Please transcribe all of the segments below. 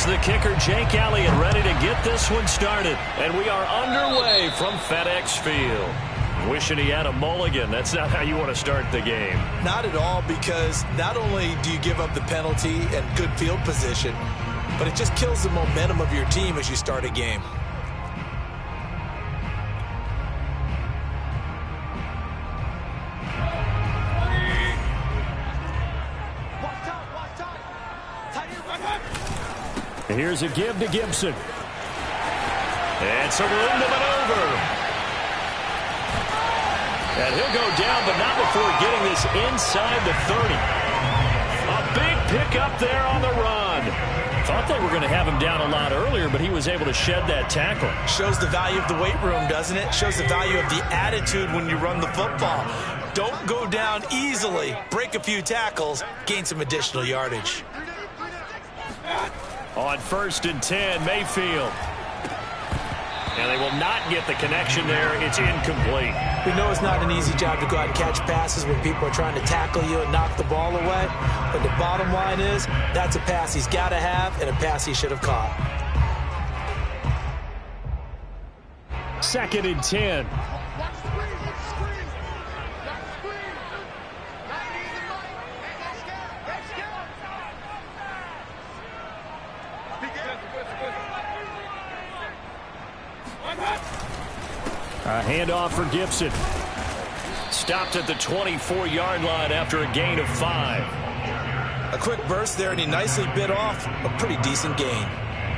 Here's the kicker, Jake Elliott, ready to get this one started. And we are underway from FedEx Field. Wishing he had a mulligan. That's not how you want to start the game. Not at all, because not only do you give up the penalty and good field position, but it just kills the momentum of your team as you start a game. Here's a give to Gibson. And some room to maneuver. And he'll go down, but not before getting this inside the 30. A big pickup there on the run. Thought they were going to have him down a lot earlier, but he was able to shed that tackle. Shows the value of the weight room, doesn't it? Shows the value of the attitude when you run the football. Don't go down easily. Break a few tackles, gain some additional yardage. On 1st and 10, Mayfield. And they will not get the connection there. It's incomplete. We know it's not an easy job to go out and catch passes when people are trying to tackle you and knock the ball away. But the bottom line is, that's a pass he's got to have and a pass he should have caught. 2nd and 10. A handoff for Gibson. Stopped at the 24-yard line after a gain of 5. A quick burst there, and he nicely bit off a pretty decent gain.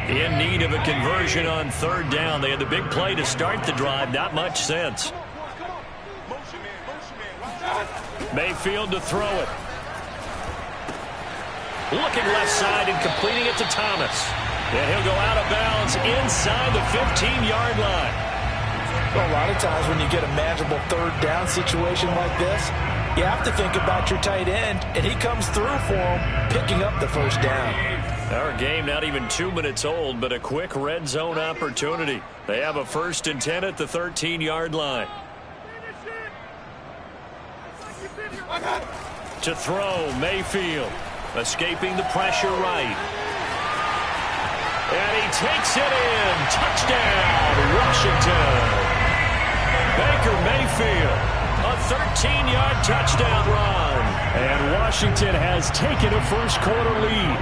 In need of a conversion on 3rd down. They had the big play to start the drive. Not much sense. Mayfield to throw it. Looking left side and completing it to Thomas. And he'll go out of bounds inside the 15-yard line. Well, a lot of times when you get a manageable 3rd down situation like this, you have to think about your tight end, and he comes through for him, picking up the 1st down. Our game not even 2 minutes old, but a quick red zone opportunity. They have a 1st and 10 at the 13-yard line. To throw, Mayfield, escaping the pressure right. And he takes it in. Touchdown, Washington. Baker Mayfield, a 13-yard touchdown run. And Washington has taken a first-quarter lead.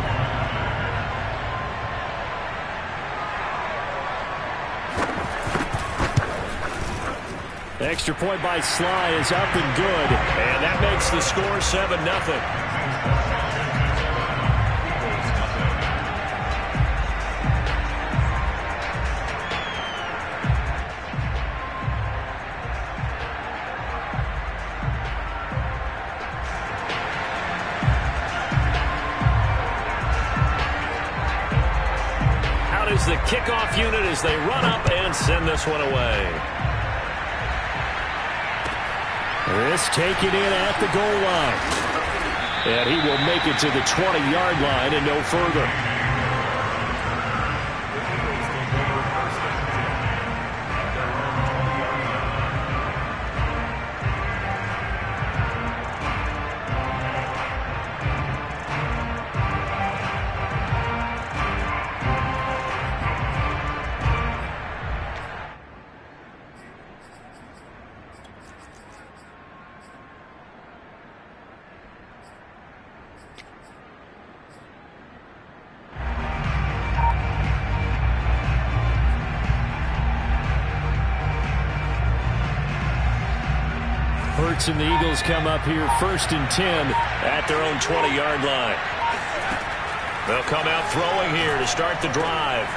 Extra point by Sly is up and good. And that makes the score 7-0. The kickoff unit as they run up and send this one away. This taken in at the goal line. And he will make it to the 20-yard line and no further. And the Eagles come up here 1st and 10 at their own 20-yard line. They'll come out throwing here to start the drive.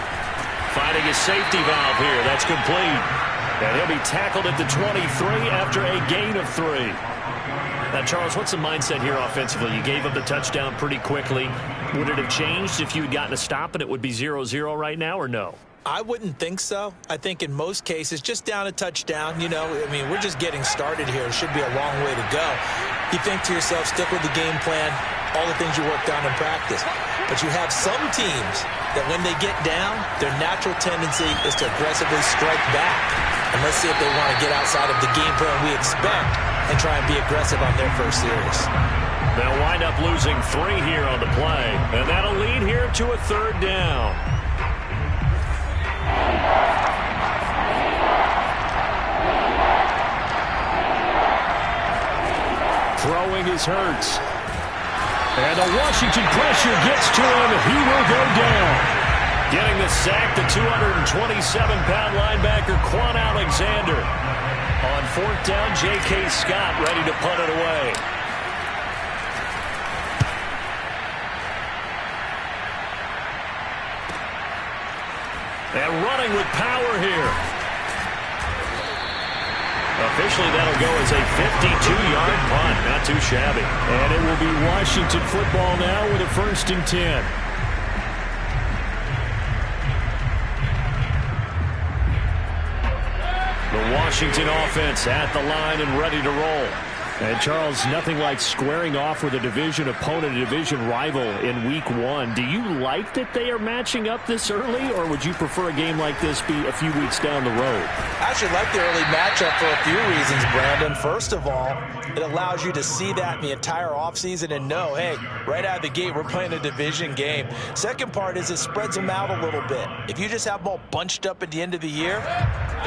Finding a safety valve here. That's complete. And he'll be tackled at the 23 after a gain of 3. Now, Charles, what's the mindset here offensively? You gave up the touchdown pretty quickly. Would it have changed if you had gotten a stop and it would be 0-0 right now, or no? I wouldn't think so. I think in most cases, just down a touchdown, you know, I mean, we're just getting started here. It should be a long way to go. You think to yourself, stick with the game plan, all the things you worked on in practice. But you have some teams that when they get down, their natural tendency is to aggressively strike back. And let's see if they want to get outside of the game plan we expect and try and be aggressive on their first series. They'll wind up losing 3 here on the play, and that'll lead here to a 3rd down. Throwing is Hurts. And the Washington pressure gets to him. He will go down. Getting the sack, the 227-pound linebacker, Quan Alexander. On 4th down, J.K. Scott ready to punt it away. And running with power here. Officially, that'll go as a 52-yard punt. Not too shabby. And it will be Washington football now with a 1st and 10. The Washington offense at the line and ready to roll. And, Charles, nothing like squaring off with a division opponent, a division rival in Week 1. Do you like that they are matching up this early, or would you prefer a game like this be a few weeks down the road? I actually like the early matchup for a few reasons, Brandon. First of all, it allows you to see that in the entire offseason and know, hey, right out of the gate, we're playing a division game. Second part is it spreads them out a little bit. If you just have them all bunched up at the end of the year,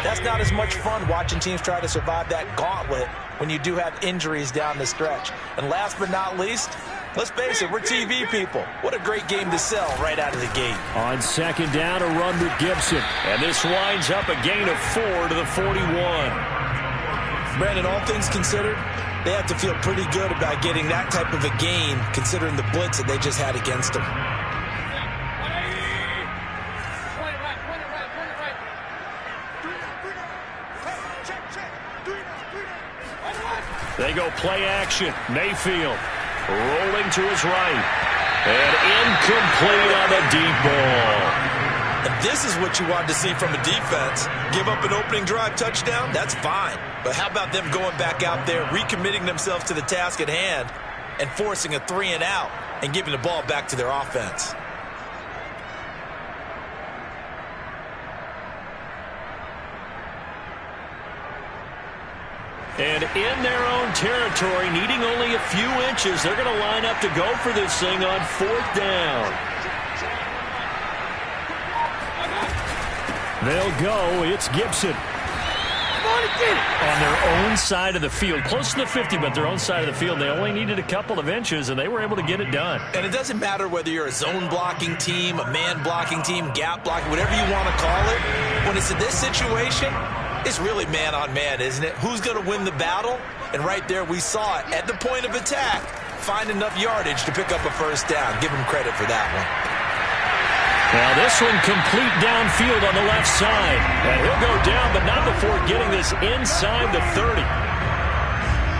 that's not as much fun watching teams try to survive that gauntlet when you do have injuries down the stretch. And last but not least, let's face it, we're TV people. What a great game to sell right out of the gate. On 2nd down, a run with Gibson. And this winds up a gain of 4 to the 41. Brandon, all things considered, they have to feel pretty good about getting that type of a gain considering the blitz that they just had against them. They go play action. Mayfield rolling to his right. And incomplete on the deep ball. And this is what you wanted to see from a defense. Give up an opening drive touchdown, that's fine. But how about them going back out there, recommitting themselves to the task at hand, and forcing a 3-and-out and giving the ball back to their offense. And in their own territory, needing only a few inches, they're going to line up to go for this thing on 4th down. They'll go. It's Gibson. On their own side of the field, close to the 50, but their own side of the field. They only needed a couple of inches, and they were able to get it done. And it doesn't matter whether you're a zone blocking team, a man blocking team, gap blocking, whatever you want to call it. When it's in this situation, it's really man-on-man, isn't it? Who's going to win the battle? And right there we saw it at the point of attack. Find enough yardage to pick up a 1st down. Give him credit for that one. Now this one complete downfield on the left side. And he'll go down, but not before getting this inside the 30.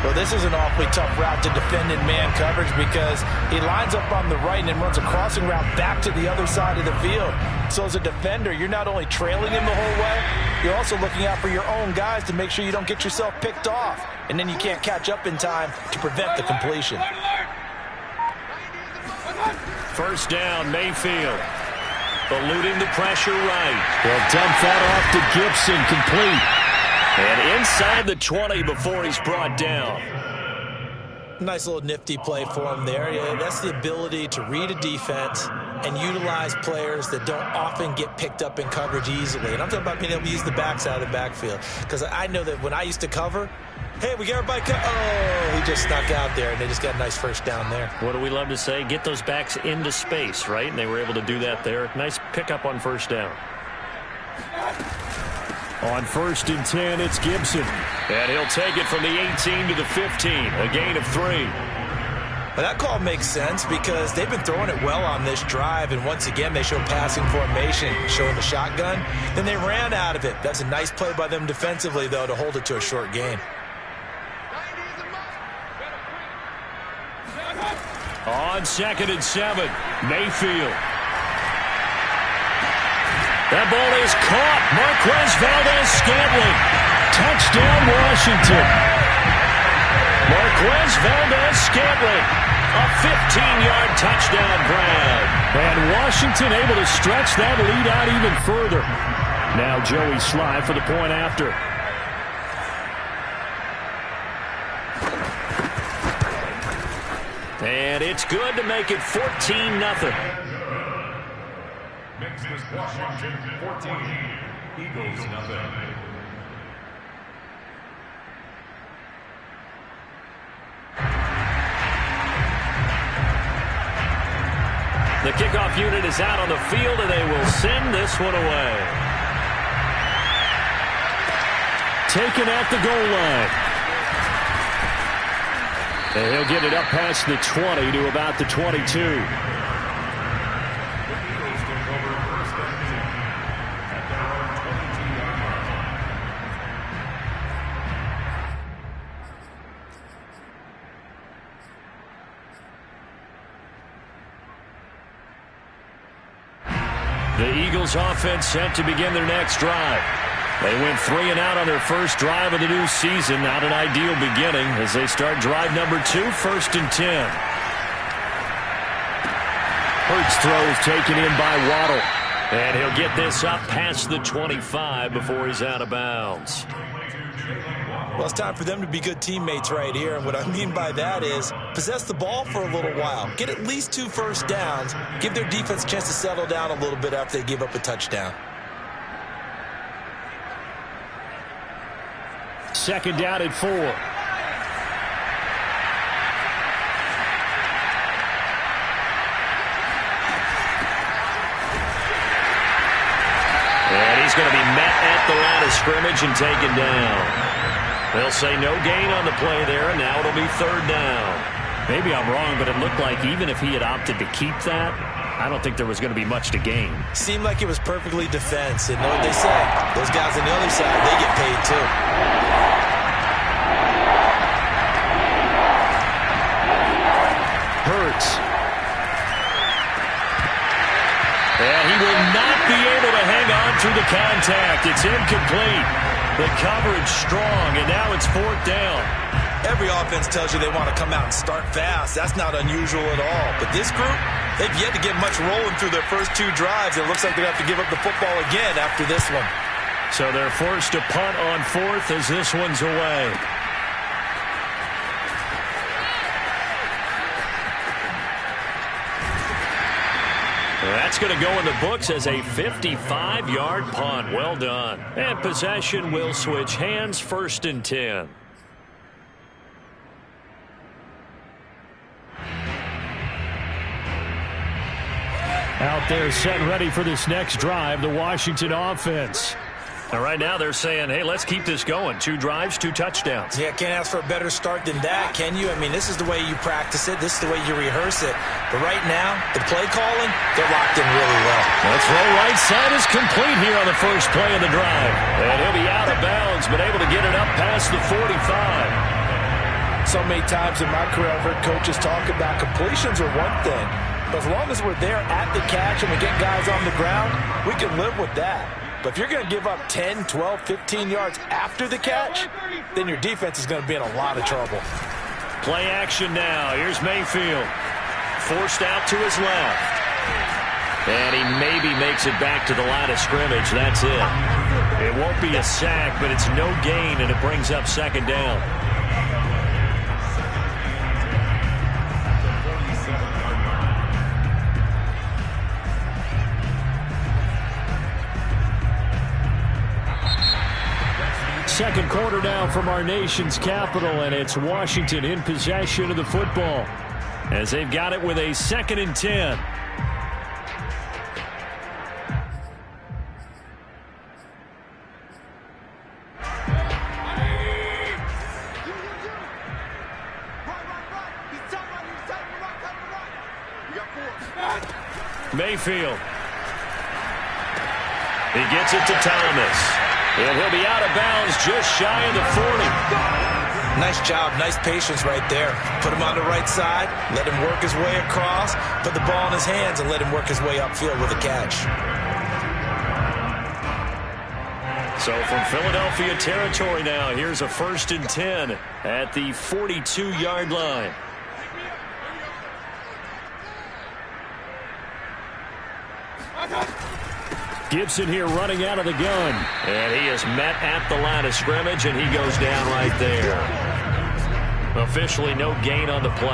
Well, this is an awfully tough route to defend in man coverage because he lines up on the right and then runs a crossing route back to the other side of the field. So as a defender, you're not only trailing him the whole way, you're also looking out for your own guys to make sure you don't get yourself picked off. And then you can't catch up in time to prevent the completion. 1st down, Mayfield. Eluding the pressure right. They'll dump that off to Gibson, complete. And inside the 20 before he's brought down. Nice little nifty play for him there. Yeah, that's the ability to read a defense and utilize players that don't often get picked up in coverage easily. And I'm talking about being able to use the backside of the backfield. Because I know that when I used to cover, hey, we got everybody oh, he just snuck out there, and they just got a nice 1st down there. What do we love to say? Get those backs into space, right? And they were able to do that there. Nice pickup on 1st down. On 1st and 10, it's Gibson. And he'll take it from the 18 to the 15, a gain of 3. Well, that call makes sense because they've been throwing it well on this drive, and once again, they show passing formation, showing the shotgun. Then they ran out of it. That's a nice play by them defensively, though, to hold it to a short gain. On 2nd and 7, Mayfield. That ball is caught. Marquez Valdez-Scantling. Touchdown, Washington. Marquez Valdez-Scantling. A 15-yard touchdown grab. And Washington able to stretch that lead out even further. Now Joey Sly for the point after. And it's good to make it 14-0. Makes this Washington 14, Eagles nothing. The kickoff unit is out on the field, and they will send this one away. Taken at the goal line. And he'll get it up past the 20 to about the 22. The Eagles offense set to begin their next drive. They went 3 and out on their first drive of the new season. Not an ideal beginning as they start drive number 2, 1st and 10. Hurts throws taken in by Waddle. And he'll get this up past the 25 before he's out of bounds. Well, it's time for them to be good teammates right here. And what I mean by that is possess the ball for a little while. Get at least 2 first downs. Give their defense a chance to settle down a little bit after they give up a touchdown. 2nd down at 4. And he's going to be met at the line of scrimmage and taken down. They'll say no gain on the play there, and now it'll be 3rd down. Maybe I'm wrong, but it looked like even if he had opted to keep that, I don't think there was going to be much to gain. Seemed like it was perfectly defense. And know what they say? Those guys on the other side, they get paid too. Hurts. And he will not be able to hang on through the contact. It's incomplete. The coverage strong, and now it's 4th down. Every offense tells you they want to come out and start fast. That's not unusual at all. But this group, they've yet to get much rolling through their first 2 drives. It looks like they're going to have to give up the football again after this one. So they're forced to punt on 4th as this one's away. That's going to go in the books as a 55-yard punt. Well done. And possession will switch hands, 1st and 10. Out there set ready for this next drive, the Washington offense. Now, right now they're saying, hey, let's keep this going. 2 drives, 2 touchdowns. Yeah, can't ask for a better start than that, can you? I mean, this is the way you practice it. This is the way you rehearse it. But right now, the play calling, they're locked in really well. Let's roll right side is complete here on the first play of the drive. And he'll be out of bounds, but able to get it up past the 45. So many times in my career, I've heard coaches talk about completions are one thing. But as long as we're there at the catch and we get guys on the ground, we can live with that. But if you're going to give up 10, 12, 15 yards after the catch, then your defense is going to be in a lot of trouble. Play action now. Here's Mayfield. Forced out to his left. And he maybe makes it back to the line of scrimmage. That's it. It won't be a sack, but it's no gain, and it brings up 2nd down. Second quarter now from our nation's capital, and it's Washington in possession of the football as they've got it with a 2nd and 10. Mayfield. He gets it to Thomas. And he'll be out of bounds just shy of the 40. Nice job. Nice patience right there. Put him on the right side. Let him work his way across. Put the ball in his hands and let him work his way upfield with a catch. So from Philadelphia territory now, here's a 1st and 10 at the 42-yard line. Gibson here running out of the gun. And he is met at the line of scrimmage, and he goes down right there. Officially no gain on the play.